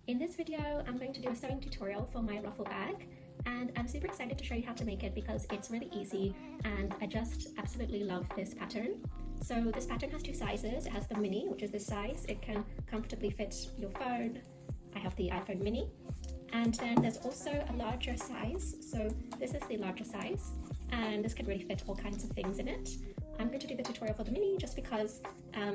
In this video, I'm going to do a sewing tutorial for my ruffle bag, and I'm super excited to show you how to make it because it's really easy and I just absolutely love this pattern. So this pattern has two sizes. It has the mini, which is this size. It can comfortably fit your phone. I have the iPhone mini. And then there's also a larger size. So this is the larger size, and this can really fit all kinds of things in it. I'm going to do the tutorial for the mini just because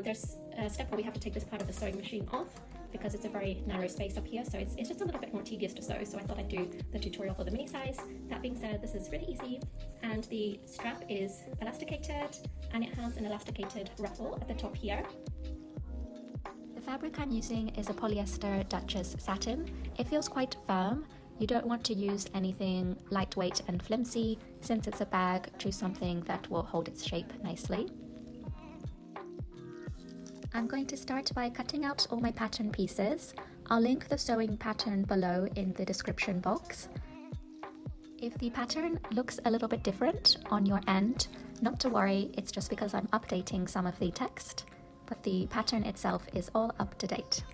there's a step where we have to take this part of the sewing machine off because it's a very narrow space up here, so it's just a little bit more tedious to sew, so I thought I'd do the tutorial for the mini size. That being said, this is really easy, and the strap is elasticated and it has an elasticated ruffle at the top here. The fabric I'm using is a polyester Duchess satin. It feels quite firm. You don't want to use anything lightweight and flimsy. Since it's a bag, choose something that will hold its shape nicely. I'm going to start by cutting out all my pattern pieces. I'll link the sewing pattern below in the description box. If the pattern looks a little bit different on your end, not to worry, it's just because I'm updating some of the text, but the pattern itself is all up to date.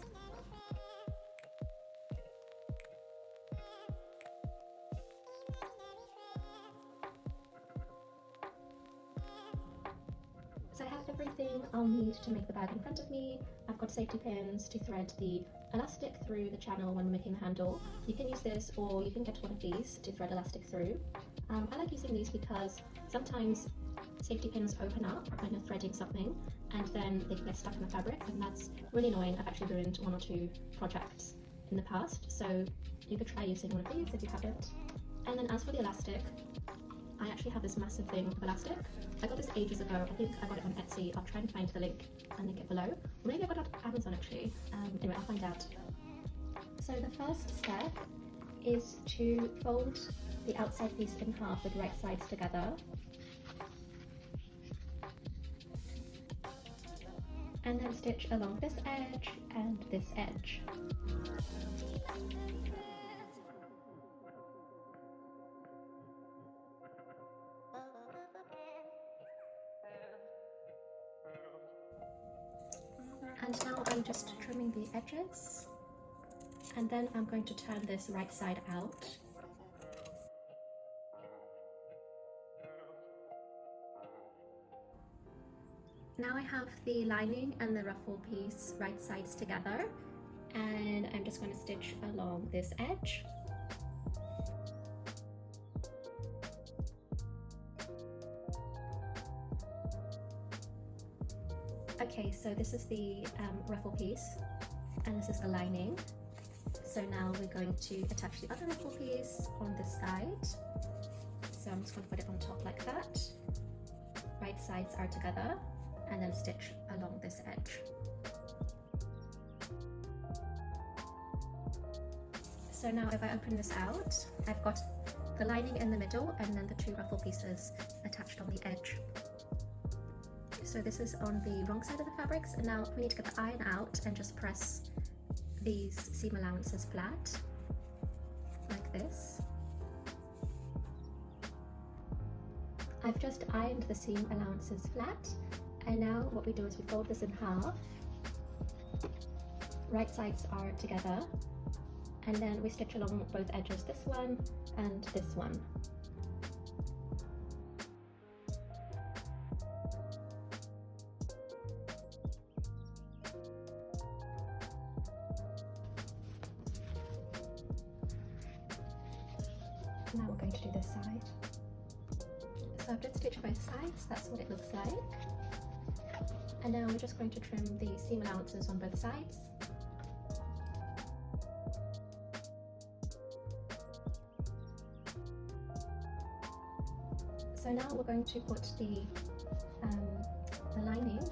So I have everything I'll need to make the bag in front of me. I've got safety pins to thread the elastic through the channel when making the handle. You can use this, or you can get one of these to thread elastic through. I like using these because sometimes safety pins open up when you're threading something and then they can get stuck in the fabric, and that's really annoying. I've actually ruined one or two projects in the past, so you could try using one of these if you haven't. And then as for the elastic, I actually have this massive thing of elastic. I got this ages ago. I think I got it on Etsy. I'll try and find the link and link it below. Or maybe I got it on Amazon actually. Anyway, I'll find out. So the first step is to fold the outside piece in half with right sides together. And then stitch along this edge and this edge. And now I'm just trimming the edges, and then I'm going to turn this right side out. Now I have the lining and the ruffle piece right sides together, and I'm just going to stitch along this edge. Okay, so this is the ruffle piece, and this is the lining. So now we're going to attach the other ruffle piece on this side. So I'm just going to put it on top like that. Right sides are together, and then stitch along this edge. So now if I open this out, I've got the lining in the middle and then the two ruffle pieces attached on the edge. So this is on the wrong side of the fabrics, and now we need to get the iron out and just press these seam allowances flat, like this. I've just ironed the seam allowances flat, and now what we do is we fold this in half. Right sides are together, and then we stitch along both edges, this one and this one. Now we're going to do this side. So I've just stitched both sides, that's what it looks like. And now we're just going to trim the seam allowances on both sides. So now we're going to put the lining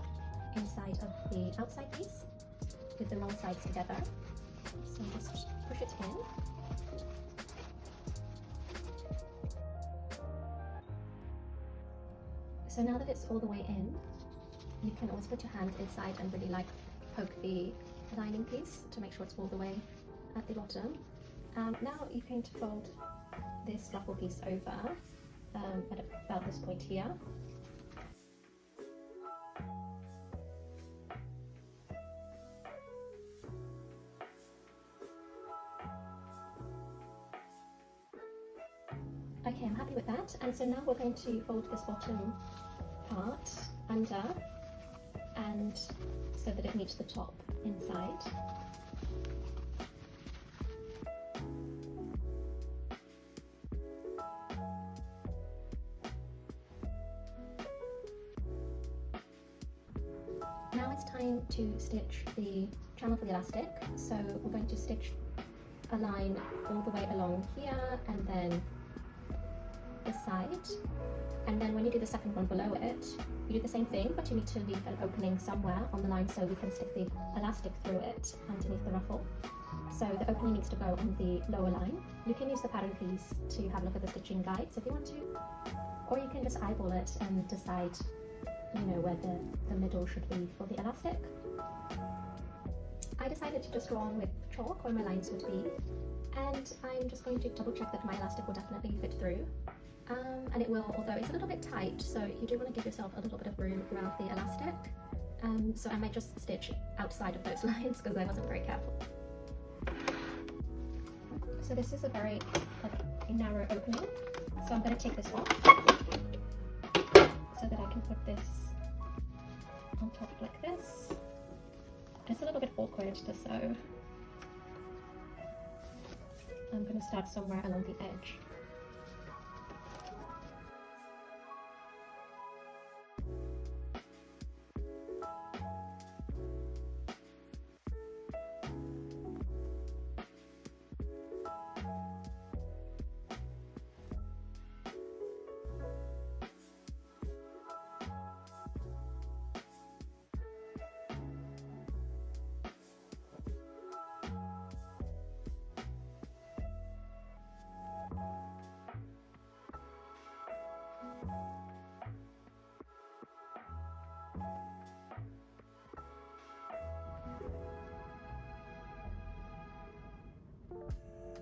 inside of the outside piece with the wrong sides together. So just push it in. So now that it's all the way in, you can always put your hand inside and really poke the lining piece to make sure it's all the way at the bottom. Now you're going to fold this ruffle piece over at about this point here. Okay, I'm happy with that. And so now we're going to fold this bottom part under, and so that it meets the top inside. Now it's time to stitch the channel for the elastic. So we're going to stitch a line all the way along here and then this side. And then when you do the second one below it, you do the same thing, but you need to leave an opening somewhere on the line so we can stick the elastic through it underneath the ruffle. So the opening needs to go on the lower line. You can use the pattern piece to have a look at the stitching guides if you want to, or you can just eyeball it and decide, you know, where the middle should be for the elastic. I decided to just draw on with chalk where my lines would be, and I'm just going to double check that my elastic will definitely fit through. And it will, although it's a little bit tight, so you do want to give yourself a little bit of room around the elastic. So I might just stitch outside of those lines because I wasn't very careful. So this is a very narrow opening, so I'm going to take this off so that I can put this on top like this. It's a little bit awkward to sew. I'm going to start somewhere along the edge.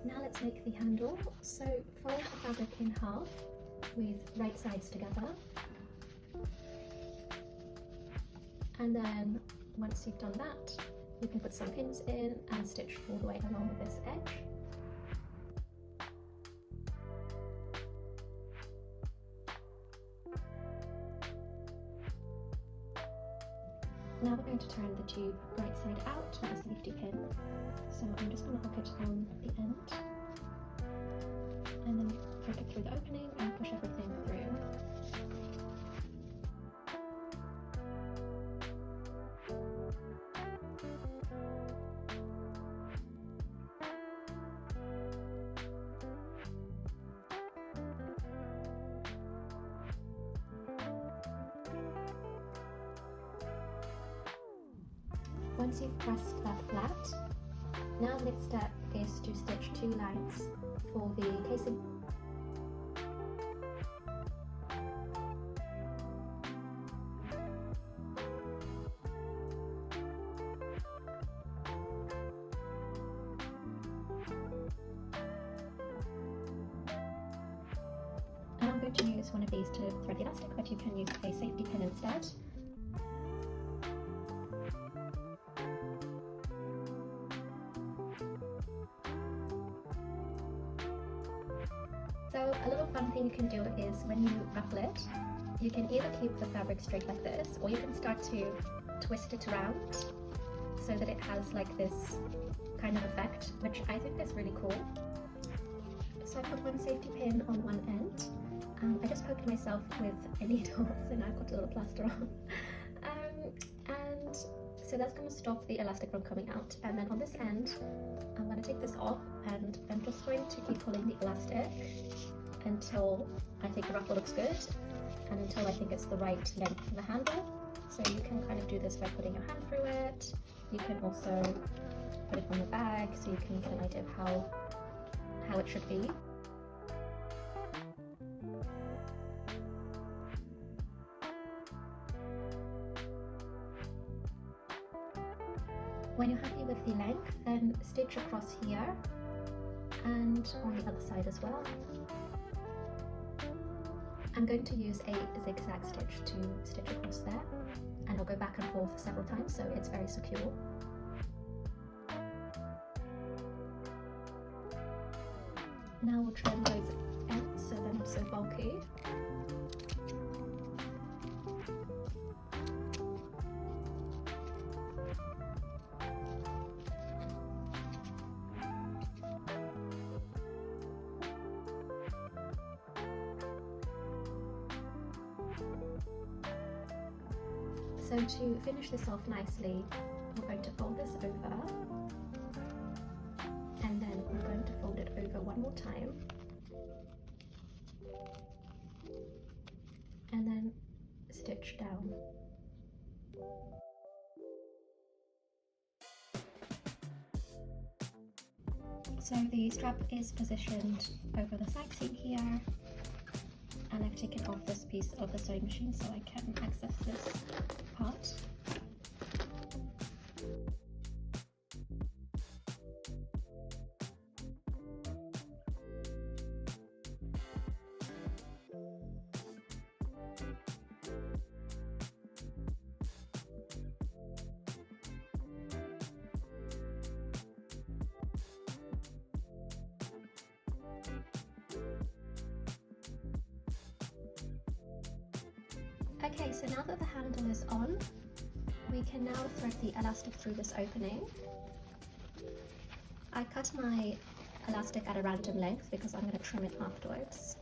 Now let's make the handle. So fold the fabric in half with right sides together. And then once you've done that, you can put some pins in and stitch all the way along this edge. Now we're going to turn the tube right side out with a safety pin. So I'm just going to hook it on the end and then poke it through the opening and push everything through. Once you've pressed that flat, now the next step is to stitch 2 lines for the casing. And I'm going to use one of these to thread the elastic, but you can use a safety pin instead. So a little fun thing you can do is when you ruffle it, you can either keep the fabric straight like this, or you can start to twist it around so that it has like this kind of effect, which I think is really cool. So I put one safety pin on one end. I just poked myself with a needle, so now I've got a little plaster on. And so that's going to stop the elastic from coming out. And then on this end, I'm going to take this off, and I'm just going to keep pulling the elastic until I think the ruffle looks good, and until I think it's the right length for the handle. So you can kind of do this by putting your hand through it. You can also put it on the bag so you can get an idea of how it should be. When you're happy with the length, then stitch across here and on the other side as well. I'm going to use a zigzag stitch to stitch across there, and I'll go back and forth several times so it's very secure. Now we'll trim those ends. so they're not so bulky. So to finish this off nicely, we're going to fold this over, and then we're going to fold it over one more time, and then stitch down. So the strap is positioned over the side seam here, and I've taken off this piece of the sewing machine so I can access this part. Okay, so now that the handle is on, we can now thread the elastic through this opening. I cut my elastic at a random length because I'm going to trim it afterwards.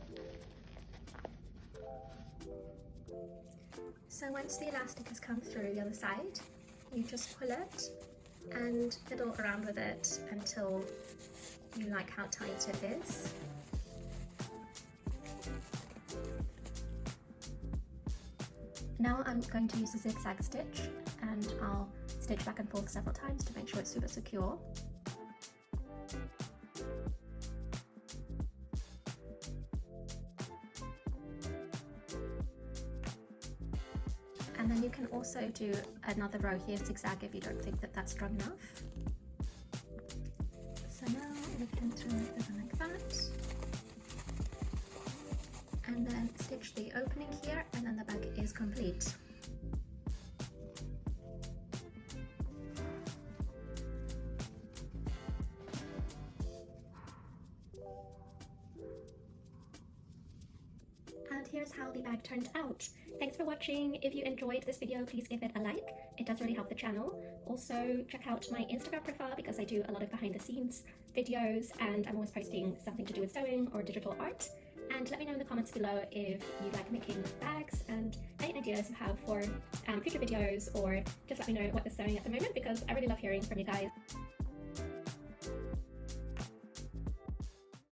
So once the elastic has come through the other side, you just pull it and fiddle around with it until you like how tight it is. Now I'm going to use a zigzag stitch, and I'll stitch back and forth several times to make sure it's super secure. And then you can also do another row here zigzag if you don't think that that's strong enough. So now we can throw it over like that. And then stitch the opening here, and then the back is complete. And here's how the bag turned out. Thanks for watching. If you enjoyed this video, please give it a like. It does really help the channel. Also, check out my Instagram profile because I do a lot of behind the scenes videos, and I'm always posting something to do with sewing or digital art. And let me know in the comments below if you like making bags and any ideas you have for future videos, or just let me know what is sewing at the moment because I really love hearing from you guys.